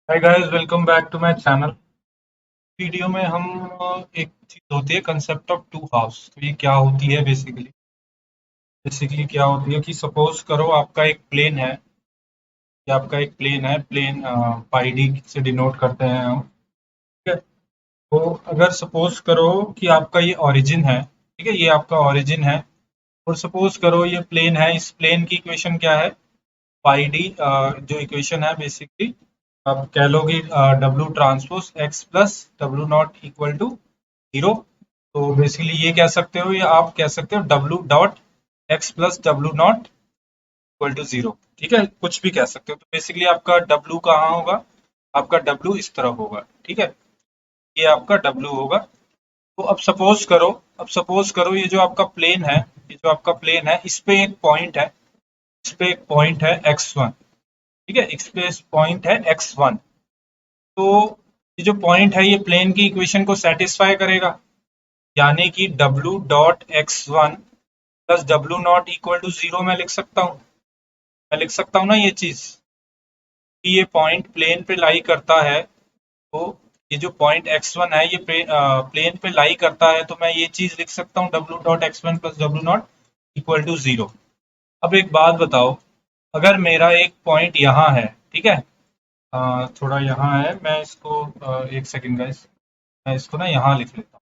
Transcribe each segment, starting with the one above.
Hi guys, welcome back to my channel. Video में हम एक चीज होती है कंसेप्ट ऑफ टू हाउस। तो ये क्या होती है बेसिकली क्या होती है कि सपोज करो आपका एक प्लेन है। ये आपका एक प्लेन पाई डी से डिनोट करते हैं हम। ठीक है। तो अगर सपोज करो कि आपका ये ओरिजिन है। ठीक है, ये आपका ओरिजिन है। और सपोज करो ये प्लेन है, इस प्लेन की इक्वेशन क्या है? Pi D. जो इक्वेशन है बेसिकली आप कह लो कि W transpose X plus W naught equal to zero. तो बेसिकली ये कह सकते हो या आप कह सकते हो W dot X plus W naught equal to zero. ठीक है, कुछ भी कह सकते हो। तो बेसिकली आपका डब्ल्यू कहाँ होगा? आपका डब्ल्यू इस तरफ होगा। ठीक है, ये आपका डब्ल्यू होगा। तो अब सपोज करो ये जो आपका प्लेन है, ये जो आपका प्लेन है इस पे एक पॉइंट है। इस पे एक पॉइंट है x1। ठीक है, इस पे पॉइंट है x1। तो ये जो पॉइंट है ये प्लेन की इक्वेशन को सेटिस्फाई करेगा। यानी कि W dot X one plus W naught equal to zero मैं लिख सकता हूँ ना ये चीज कि ये पॉइंट प्लेन पे लाई करता है। तो ये जो पॉइंट x1 है ये प्लेन पे लाई करता है, तो मैं ये चीज लिख सकता हूँ W dot X one plus W naught equal to zero. अब एक बात बताओ, अगर मेरा एक पॉइंट यहाँ है। ठीक है, थोड़ा यहाँ है, मैं इसको एक सेकंड गाइस, मैं इसको ना यहाँ लिख लेता हूँ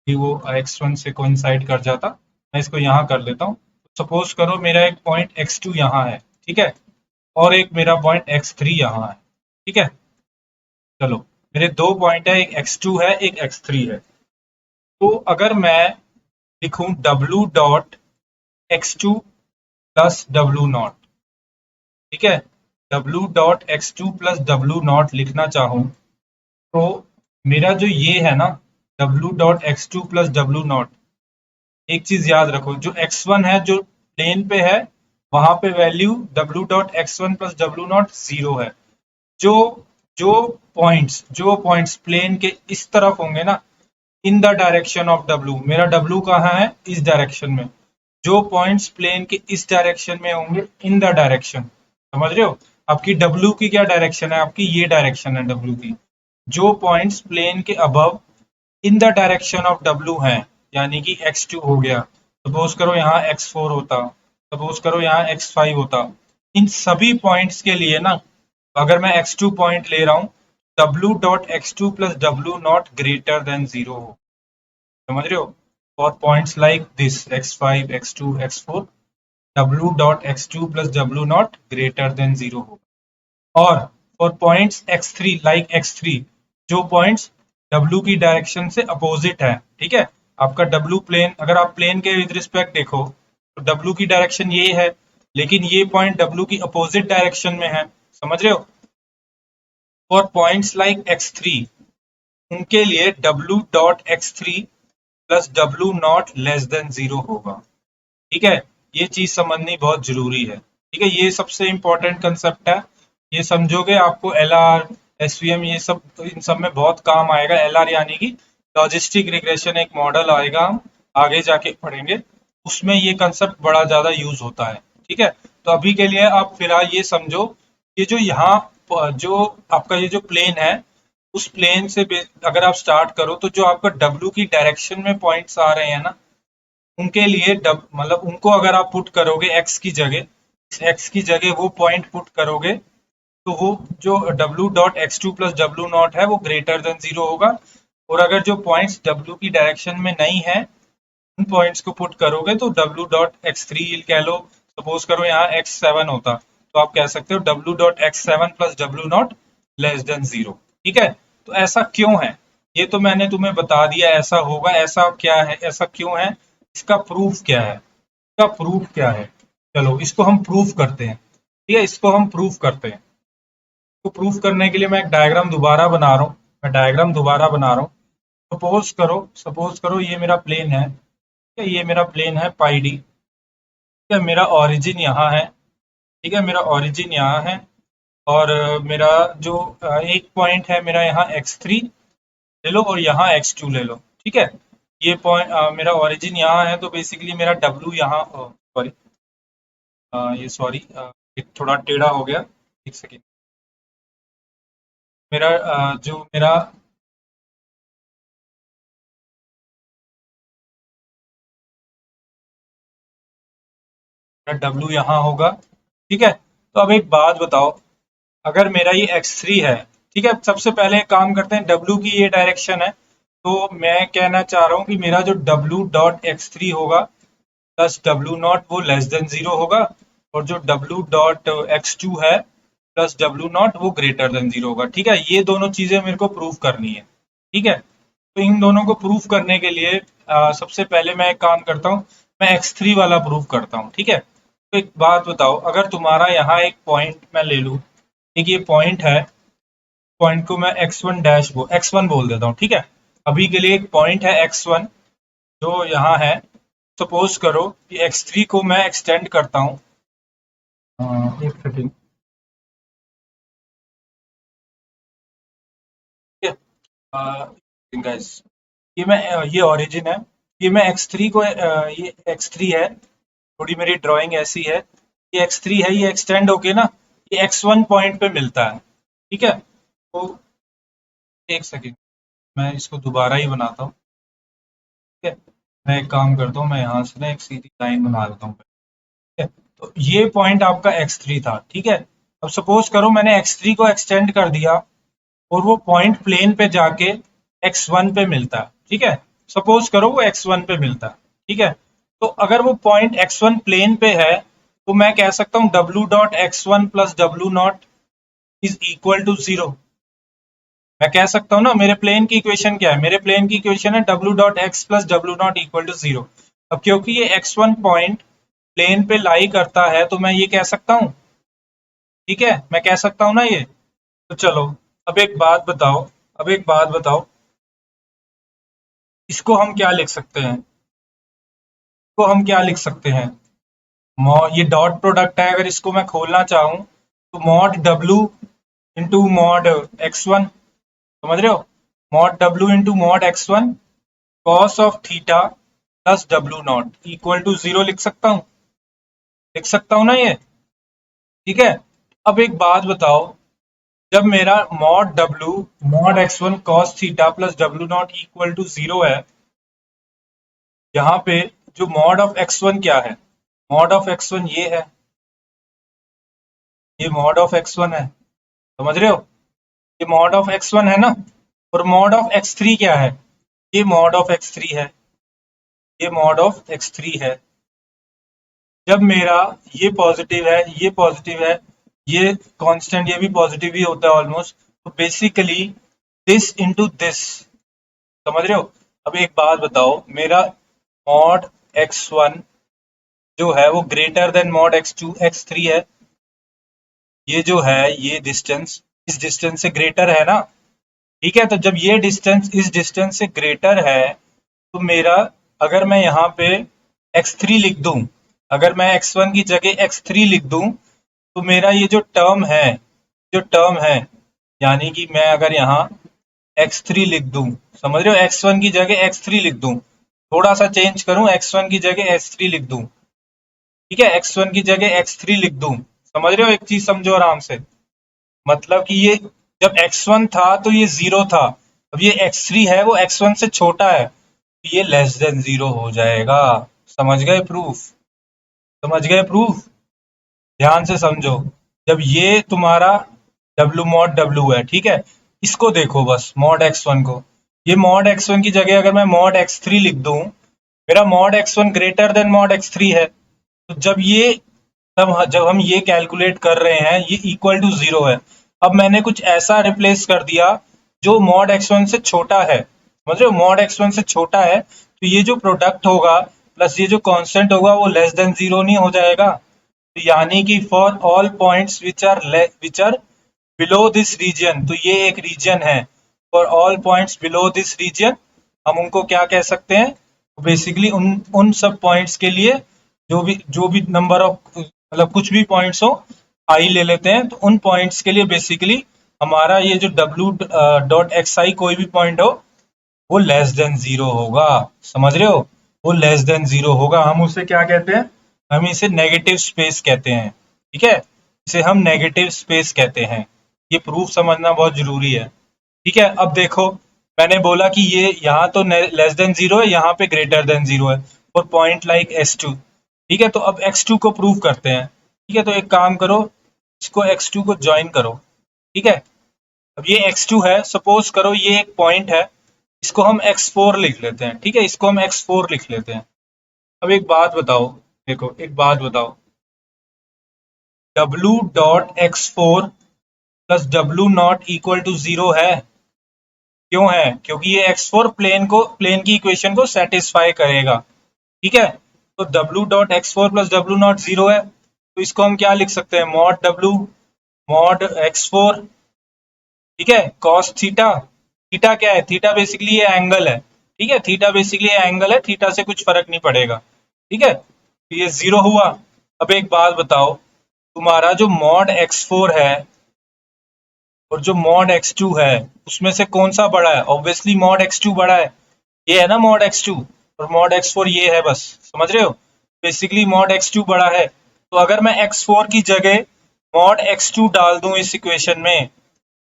कि वो x1 से कोइंसाइड कर जाता। मैं इसको यहाँ कर लेता हूँ। सपोज करो मेरा एक पॉइंट x2 यहाँ है। ठीक है, और एक मेरा पॉइंट x3 यहाँ है। ठीक है, चलो, मेरे दो पॉइंट है, एक x2 है एक x3 है। तो अगर मैं लिखूं w dot x2 plus W not. ठीक है, w dot x2 plus W not लिखना चाहूं तो मेरा जो ये है ना w dot x2 plus W not, एक चीज याद रखो, जो x1 है जो प्लेन पे है वहां पे value w dot X one plus W not zero है। जो जो जो पॉइंट्स प्लेन के इस तरफ होंगे ना, in the direction of W, मेरा डब्ल्यू कहाँ है? इस डायरेक्शन में। जो पॉइंट्स प्लेन के इस डायरेक्शन में होंगे, इन द डायरेक्शन, समझ रहे हो? आपकी डब्ल्यू की क्या डायरेक्शन है? आपकी ये डायरेक्शन है डब्ल्यू की। जो पॉइंट्स प्लेन के above in the direction of W है, यानी कि x2 हो गया। सपोज करो यहाँ x4 होता, सपोज करो यहाँ x5 होता। इन सभी पॉइंट्स के लिए ना, अगर मैं x2 पॉइंट ले रहा हूँ, w dot x two plus W not greater than zero हो। समझ रहे हो? For points like this x5 x2 x4, w dot x two plus W not greater than zero हो। और for points x3 like x3, जो points w की direction से opposite है। ठीक है, आपका w प्लेन, अगर आप प्लेन के विद रिस्पेक्ट देखो तो w की डायरेक्शन ये है, लेकिन ये पॉइंट w की अपोजिट डायरेक्शन में है। समझ रहे हो? फॉर पॉइंट्स लाइक x3, उनके लिए w dot x three plus W not less than zero होगा। ठीक है, ये चीज समझनी बहुत जरूरी है। ठीक है, ये सबसे इंपॉर्टेंट कंसेप्ट है। ये समझोगे आपको L R S V M ये सब, तो इन सब में बहुत काम आएगा। एल आर यानी कि लॉजिस्टिक रिग्रेशन, एक मॉडल आएगा, हम आगे जाके पढ़ेंगे, उसमें ये कंसेप्ट बड़ा ज्यादा यूज होता है। ठीक है, तो अभी के लिए आप फिलहाल ये समझो, ये जो यहाँ जो आपका ये जो प्लेन है, उस प्लेन से अगर आप स्टार्ट करो तो जो आपका डब्ल्यू की डायरेक्शन में पॉइंट्स आ रहे हैं ना, उनके लिए मतलब उनको अगर आप पुट करोगे एक्स की जगह वो पॉइंट पुट करोगे, तो वो जो w dot x two plus W not है वो ग्रेटर देन जीरो होगा। और अगर जो पॉइंट्स w की डायरेक्शन में नहीं है, उन पॉइंट्स को पुट करोगे तो w डॉट एक्स थ्री कह लो। सपोज करो यहाँ x7 होता, तो आप कह सकते हो w dot x seven plus W not less than zero. ठीक है, तो ऐसा क्यों है? ये तो मैंने तुम्हें बता दिया ऐसा होगा। ऐसा क्या है, ऐसा क्यों है, इसका प्रूफ क्या है? इसका प्रूफ क्या है? चलो इसको हम प्रूफ करते हैं। ठीक है, इसको हम प्रूफ करते हैं। तो प्रूफ करने के लिए मैं एक डायग्राम दोबारा बना रहा हूँ। मैं डायग्राम दोबारा बना रहा हूँ। सपोज करो ये मेरा प्लेन है। ठीक है, ये मेरा प्लेन है पाई डी। ठीक है, मेरा ओरिजिन यहाँ है। ठीक है, मेरा ओरिजिन यहाँ है। और मेरा जो एक पॉइंट है मेरा यहाँ x3 ले लो और यहाँ x2 ले लो। ठीक है, ये पॉइंट मेरा ओरिजिन यहाँ है, तो बेसिकली मेरा w यहाँ, सॉरी, ये सॉरी, थोड़ा टेढ़ा हो गया। एक सेकेंड। मेरा जो मेरा W यहाँ होगा, ठीक है। तो अब एक बात बताओ, अगर मेरा ये x3 है, ठीक है, सबसे पहले एक काम करते हैं, W की ये डायरेक्शन है, तो मैं कहना चाह रहा हूँ कि मेरा जो W डॉट x3 होगा प्लस W नॉट वो लेस देन 0 होगा, और जो W डॉट x2 है प्लस W नॉट वो ग्रेटर देन 0 होगा, ठीक है। ये दोनों चीजें मेरे को प्रूव करनी है, ठीक है। तो इन दोनों को प्रूव करने के लिए सबसे पहले मैं एक काम करता हूँ, मैं x3 वाला प्रूव करता हूँ, ठीक है। तो एक बात बताओ, अगर तुम्हारा यहाँ एक पॉइंट मैं ले लूँ, एक ये पॉइंट है, पॉइंट को मैं x1 डैश x1 बोल देता हूँ, ठीक है। अभी के लिए एक पॉइंट है x1 जो यहाँ है। सपोज करो कि x3 को मैं एक्सटेंड करता हूँ, एक सेकेंड, ठीक है गाइस, ये ओरिजिन है, ये मैं x3 को ये x3 है, थोड़ी मेरी ड्राइंग ऐसी है, ये x3 है, ये एक्सटेंड होके ना ये x1 पॉइंट पे मिलता है, ठीक है। तो एक सेकेंड, मैं इसको दोबारा ही बनाता हूँ, ठीक है। मैं एक काम करता हूँ, मैं यहाँ से ना एक सीधी लाइन बना देता हूँ, ठीक है। तो ये पॉइंट आपका x3 था, ठीक है। अब सपोज करो मैंने x3 को एक्सटेंड कर दिया और वो पॉइंट प्लेन पे जाके x1 पे मिलता है, ठीक है। सपोज करो वो x1 पे मिलता है, ठीक है। तो अगर वो पॉइंट x1 प्लेन पे है, तो मैं कह सकता हूँ W dot x1 plus W naught is equal to 0। मैं कह सकता हूँ ना, मेरे प्लेन की इक्वेशन क्या है, मेरे प्लेन की इक्वेशन है W dot x plus W naught equal to 0। अब क्योंकि ये x1 पॉइंट प्लेन पे लाई करता है, तो मैं ये कह सकता हूँ, ठीक है, मैं कह सकता हूँ ना ये। तो चलो, अब एक बात बताओ, अब एक बात बताओ, इसको हम क्या लिख सकते हैं, इसको हम क्या लिख सकते हैं, ये डॉट प्रोडक्ट है, अगर इसको मैं खोलना चाहूँ तो mod W into mod x1, समझ रहे हो, mod W into mod x1 cos of theta plus W naught equal to 0 लिख सकता हूँ, लिख सकता हूँ ना ये, ठीक है। अब एक बात बताओ, जब मेरा mod W mod x1 cos theta plus W naught equal to 0 है, यहाँ पे जो मॉड ऑफ x1 क्या है, मॉड ऑफ x1 ये है, ये मॉड ऑफ x1 है, समझ रहे हो, ये मॉड ऑफ x1 है ना। और मॉड ऑफ x3 क्या है, ये मॉड ऑफ x3 है, ये मॉड ऑफ x3 है। जब मेरा ये पॉजिटिव है, ये पॉजिटिव है, ये कांस्टेंट, ये भी पॉजिटिव ही होता है ऑलमोस्ट, तो बेसिकली दिस इनटू दिस, समझ रहे हो। अब एक बात बताओ, मेरा मॉड x1 जो है वो greater than mod x2 x3 है, ये जो है ये डिस्टेंस इस डिस्टेंस से ग्रेटर है ना, ठीक है। तो जब ये डिस्टेंस इस डिस्टेंस से ग्रेटर है, तो मेरा, अगर मैं यहाँ पे x3 लिख दूं, अगर मैं x1 की जगह x3 लिख दूं, तो मेरा ये जो टर्म है, जो टर्म है, यानी कि मैं अगर यहाँ x3 लिख दूं, समझ रहे हो, x1 की जगह x3 लिख दूं, थोड़ा सा चेंज करूं, x1 की जगह x3 लिख दूं, ठीक है, x1 की जगह x3 लिख दूं, समझ रहे हो, एक चीज समझो आराम से, मतलब कि ये जब x1 था तो ये 0 था, अब ये x3 है वो x1 से छोटा है, तो ये लेस देन 0 हो जाएगा। समझ गए प्रूफ, समझ गए प्रूफ, ध्यान से समझो। जब ये तुम्हारा W मॉड W है, ठीक है, इसको देखो बस मॉड x1 को, ये मॉड x1 की जगह अगर मैं मॉड x3 लिख दूं, मेरा mod x1 greater than mod x3 है, तो जब हम ये कैलकुलेट कर रहे हैं, ये इक्वल टू 0 है। अब मैंने कुछ ऐसा रिप्लेस कर दिया जो मॉड x1 से छोटा है, समझ रहे हो, मॉड x1 से छोटा है, तो ये जो प्रोडक्ट होगा प्लस ये जो कांस्टेंट होगा वो लेस देन 0 नहीं हो जाएगा। तो यानी कि for all points which are below this region, तो ये एक रीजन है, for all points below this region, हम उनको क्या कह सकते हैं, बेसिकली उन उन सब पॉइंट्स के लिए, जो भी नंबर ऑफ, मतलब कुछ भी पॉइंट्स हो, आई ले लेते हैं, तो उन पॉइंट्स के लिए बेसिकली हमारा ये जो W डॉट एक्स आई कोई भी पॉइंट हो वो लेस देन 0 होगा, समझ रहे हो, वो लेस देन 0 होगा, हम उसे क्या कहते हैं, हम इसे नेगेटिव स्पेस कहते हैं, ठीक है, इसे हम नेगेटिव स्पेस कहते हैं। ये प्रूफ समझना बहुत जरूरी है। ठीक है, अब देखो मैंने बोला कि ये यहाँ तो लेस देन जीरो है, यहाँ पे ग्रेटर देन जीरो है फॉर पॉइंट लाइक S2। ठीक है, तो अब x2 को प्रूव करते हैं। ठीक है, तो एक काम करो, इसको x2 को ज्वाइन करो। ठीक है, अब ये x2 है, सपोज करो ये एक पॉइंट है, इसको हम x4 लिख लेते हैं। ठीक है, इसको हम x4 लिख लेते हैं। अब एक बात बताओ, देखो एक बात बताओ, w dot x4 plus w naught equal to zero है? क्यों है? क्योंकि ये x4 प्लेन की इक्वेशन को सेटिस्फाई करेगा। ठीक है, तो w dot x4 plus w not zero है, तो इसको हम क्या लिख सकते हैं, मॉड w मॉड x4। ठीक है, कॉस थीटा, थीटा क्या है, थीटा बेसिकली ये एंगल है। ठीक है, थीटा बेसिकली एंगल है, थीटा से कुछ फर्क नहीं पड़ेगा। ठीक है, तो ये जीरो हुआ। अब एक बात बताओ, तुम्हारा जो मॉड x4 है और जो मॉड x2 है, उसमें से कौन सा बड़ा है? ऑब्वियसली मॉड x2 बड़ा है। ये है ना मॉड x2, और मॉड x4 ये है, बस समझ रहे हो? बेसिकली मॉड x2 बड़ा है, तो अगर मैं x4 की जगह मॉड x2 डाल दूं इस इक्वेशन में,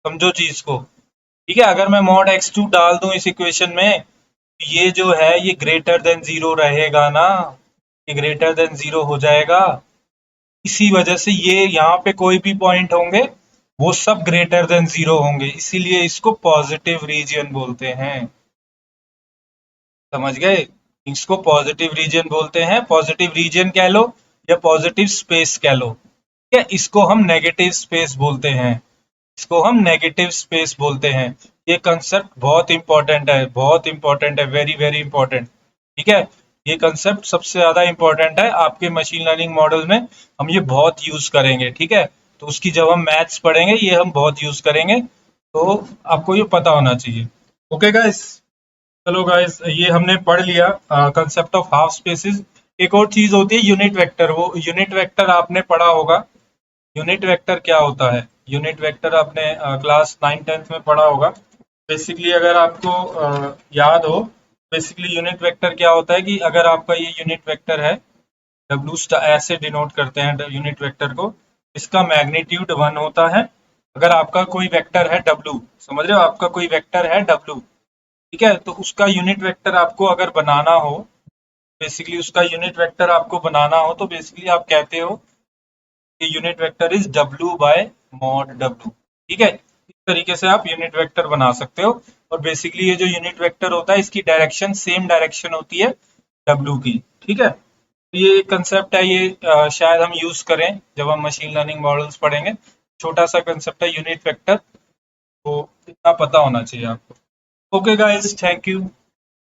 समझो चीज को। ठीक है, अगर मैं मॉड x2 डाल दूं इस इक्वेशन में, तो ये जो है ये ग्रेटर देन जीरो रहेगा ना, ये ग्रेटर देन जीरो हो जाएगा। इसी वजह से ये यहाँ पे कोई भी पॉइंट होंगे वो सब ग्रेटर देन जीरो होंगे, इसीलिए इसको पॉजिटिव रीजन बोलते हैं। समझ गए? इसको पॉजिटिव रीजन बोलते हैं, पॉजिटिव रीजन कह लो या पॉजिटिव स्पेस कह लो। ठीक है, इसको हम नेगेटिव स्पेस बोलते हैं, इसको हम नेगेटिव स्पेस बोलते हैं। ये कंसेप्ट बहुत इंपॉर्टेंट है, बहुत इंपॉर्टेंट है, वेरी वेरी इंपॉर्टेंट। ठीक है, ये कंसेप्ट सबसे ज्यादा इंपॉर्टेंट है आपके मशीन लर्निंग मॉडल में, हम ये बहुत यूज करेंगे। ठीक है, तो उसकी जब हम मैथ्स पढ़ेंगे ये हम बहुत यूज करेंगे, तो आपको ये पता होना चाहिए। ओके गाइस, चलो गाइस ये हमने पढ़ लिया कंसेप्ट ऑफ हाफ स्पेसिस। एक और चीज होती है यूनिट वेक्टर, वो यूनिट वेक्टर आपने पढ़ा होगा। यूनिट वेक्टर क्या होता है? यूनिट वेक्टर आपने क्लास 9 10th में पढ़ा होगा। बेसिकली अगर आपको याद हो, बेसिकली यूनिट वेक्टर क्या होता है कि अगर आपका ये यूनिट वेक्टर है, डब्ल्यू स्टार ऐसे डिनोट करते हैं यूनिट वेक्टर को, इसका मैग्नीट्यूड 1 होता है। अगर आपका कोई वेक्टर है डब्ल्यू, समझ रहे हो, आपका कोई वेक्टर है डब्ल्यू, ठीक है, तो उसका यूनिट वेक्टर आपको अगर बनाना हो, बेसिकली उसका यूनिट वेक्टर आपको बनाना हो, तो बेसिकली आप कहते हो कि unit vector is W bye mod W. ठीक है, इस तरीके से आप यूनिट वेक्टर बना सकते हो। और बेसिकली ये जो यूनिट वेक्टर होता है इसकी डायरेक्शन सेम डायरेक्शन होती है डब्ल्यू की। ठीक है, तो ये कंसेप्ट है, ये शायद हम यूज करें जब हम मशीन लर्निंग मॉडल्स पढ़ेंगे। छोटा सा कंसेप्ट है यूनिट वेक्टर, तो इतना पता होना चाहिए आपको। Okay guys, thank you.